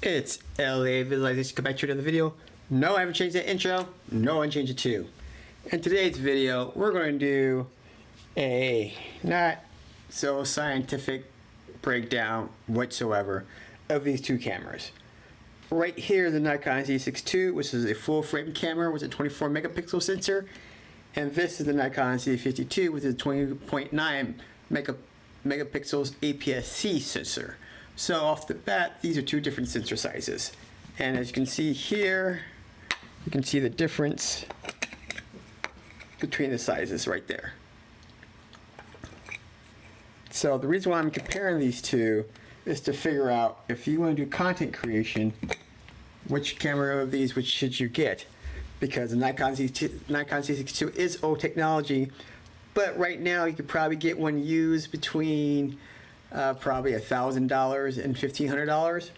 It's LA Visualization. Come back to another video. No, I haven't changed that intro. No, I changed it too. In today's video, we're going to do a not so scientific breakdown whatsoever of these two cameras. Right here, the Nikon Z6II, which is a full frame camera with a 24 megapixel sensor, and this is the Nikon Z50II with a 20.9 megapixels APS-C sensor. So off the bat, these are two different sensor sizes, and as you can see here, you can see the difference between the sizes right there. So the reason why I'm comparing these two is to figure out, if you want to do content creation, which camera of these which should you get, because the Nikon Z6II is old technology, but right now you could probably get one used between probably $1,000 and $1,500,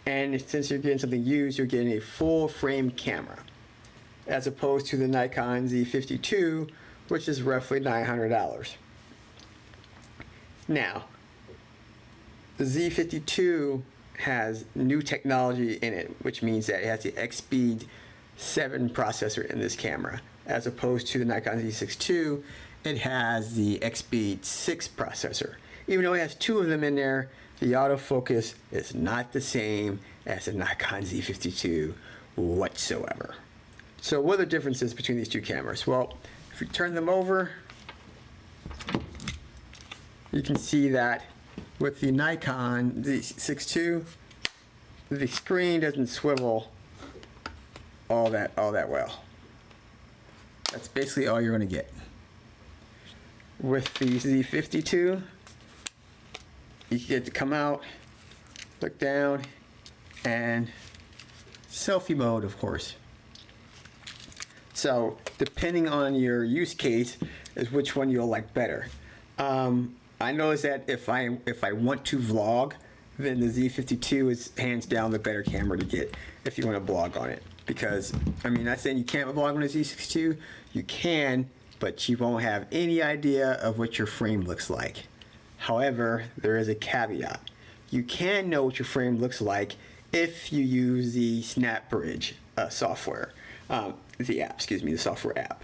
and since you're getting something used, you're getting a full frame camera, as opposed to the Nikon Z50II, which is roughly $900. Now, the Z52 has new technology in it, which means that it has the X-Speed 7 processor in this camera, as opposed to the Nikon Z6II, it has the X-Speed 6 processor. Even though it has two of them in there, the autofocus is not the same as the Nikon Z52 whatsoever. So what are the differences between these two cameras? Well, if you turn them over, you can see that with the Nikon Z6II, the screen doesn't swivel all that well. That's basically all you're going to get. With the Z52, you get to come out, look down, and selfie mode, of course. So depending on your use case is which one you'll like better. I noticed that if I want to vlog, then the Z52 is hands down the better camera to get if you want to vlog on it. Because, I mean, not saying you can't vlog on a Z6II, you can, but you won't have any idea of what your frame looks like. However, there is a caveat. You can know what your frame looks like if you use the SnapBridge software, the software app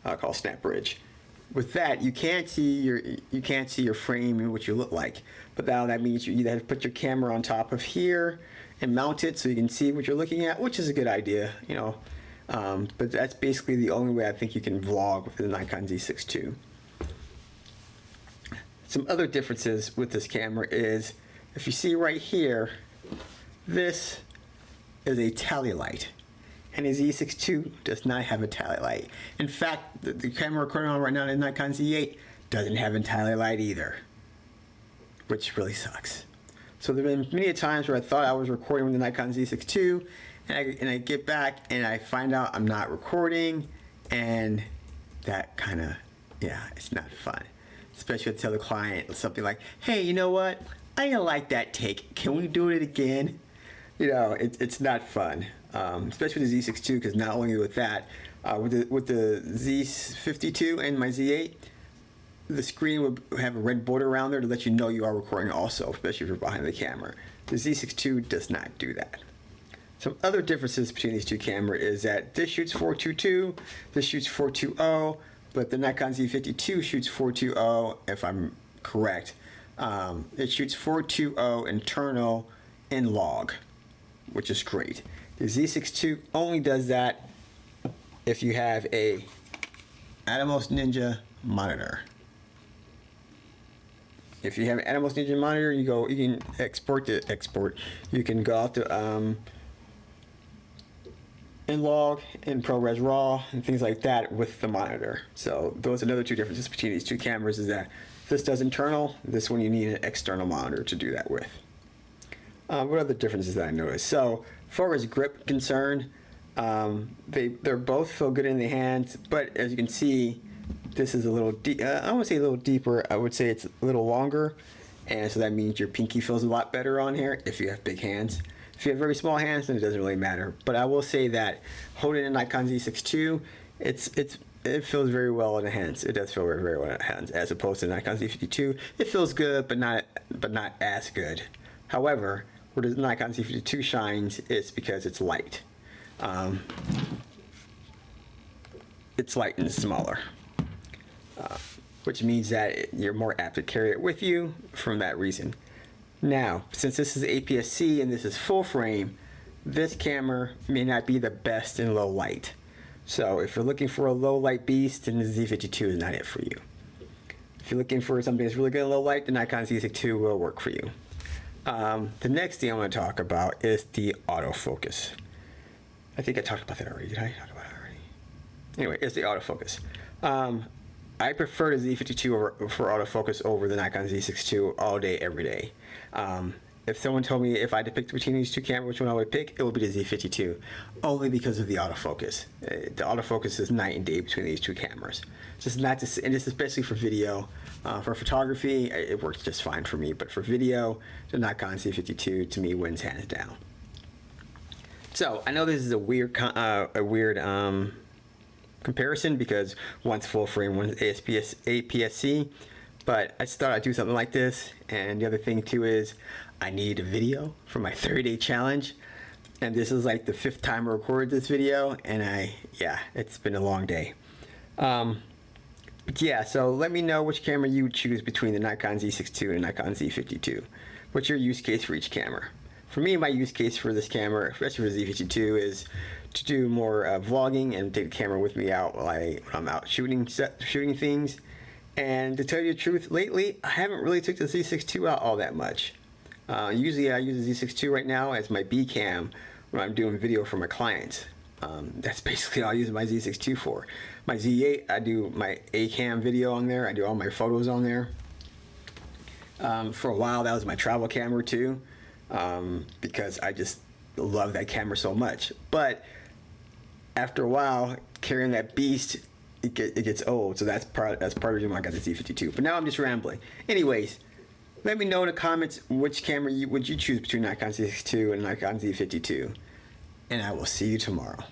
called SnapBridge. With that, you can't see your frame and what you look like. But now that means you either have to put your camera on top of here and mount it so you can see what you're looking at, which is a good idea, you know. But that's basically the only way I think you can vlog with the Nikon Z6II. Some other differences with this camera is, if you see right here, this is a tally light, and the Z6II does not have a tally light. In fact, the camera recording on right now, the Nikon Z8, doesn't have a tally light either, which really sucks. So there have been many times where I thought I was recording with the Nikon Z6II, and I get back and I find out I'm not recording, and that kind of, yeah, it's not fun. Especially to tell the client something like, hey, you know what? I didn't like that take. Can we do it again? You know, it's not fun. Especially with the Z6II, because not only with that, with the Z52 and my Z8, the screen would have a red border around there to let you know you are recording also, especially if you're behind the camera. The Z6II does not do that. Some other differences between these two cameras is that this shoots 422, this shoots 420, but the Nikon Z52 shoots 420, if I'm correct. It shoots 420 internal in log, which is great. The Z6II only does that if you have a Atomos Ninja monitor. If you have an Atomos Ninja monitor, you can export. You can go out to in log, in ProRes RAW, and things like that with the monitor. So those are another two differences between these two cameras, is that this does internal, this one you need an external monitor to do that with. What other differences that I noticed? So as far as grip concerned, they're both feel good in the hands, but as you can see, this is a little deep. I won't say a little deeper, I would say it's a little longer, and so that means your pinky feels a lot better on here if you have big hands. If you have very small hands, then it doesn't really matter. But I will say that holding a Nikon Z6II, it feels very well in the hands. It does feel very, very well in the hands, as opposed to the Nikon Z52. It feels good, but not as good. However, where the Nikon Z52 shines is because it's light. It's light and smaller, which means that you're more apt to carry it with you from that reason. Now, since this is APS-C and this is full frame, this camera may not be the best in low light. So if you're looking for a low light beast, then the Z52 is not it for you. If you're looking for something that's really good in low light, the Nikon Z6II will work for you. The next thing I want to talk about is the autofocus. I think I talked about that already. Did I talk about it already? Anyway, it's the autofocus. I prefer the Z52 for autofocus over the Nikon Z6II all day, every day. If someone told me if I had to pick between these two cameras, which one I would pick, it would be the Z52, only because of the autofocus. The autofocus is night and day between these two cameras. Just not to, and this is especially for video. For photography, it works just fine for me, but for video, the Nikon Z52 to me wins hands down. So I know this is a weird comparison because one's full frame, one's APS-C, but I just thought I'd do something like this. And the other thing too is I need a video for my 30-day challenge, and this is like the 5th time I recorded this video, and it's been a long day. But yeah, so let me know which camera you would choose between the Nikon Z6II and the Nikon Z52. What's your use case for each camera? For me, my use case for this camera, especially for the Z52, is to do more vlogging and take the camera with me out when I'm out shooting things. And to tell you the truth, lately I haven't really took the Z6II out all that much. Usually I use the Z6II right now as my B cam when I'm doing video for my clients. That's basically all I use my Z6II for. My Z8, I do my A cam video on there. I do all my photos on there. For a while, that was my travel camera too, because I just love that camera so much. But after a while, carrying that beast, it gets old. So that's part of the reason why I got the Z52. But now I'm just rambling. Anyways, let me know in the comments which camera would you choose between Nikon Z6II and Nikon Z52. And I will see you tomorrow.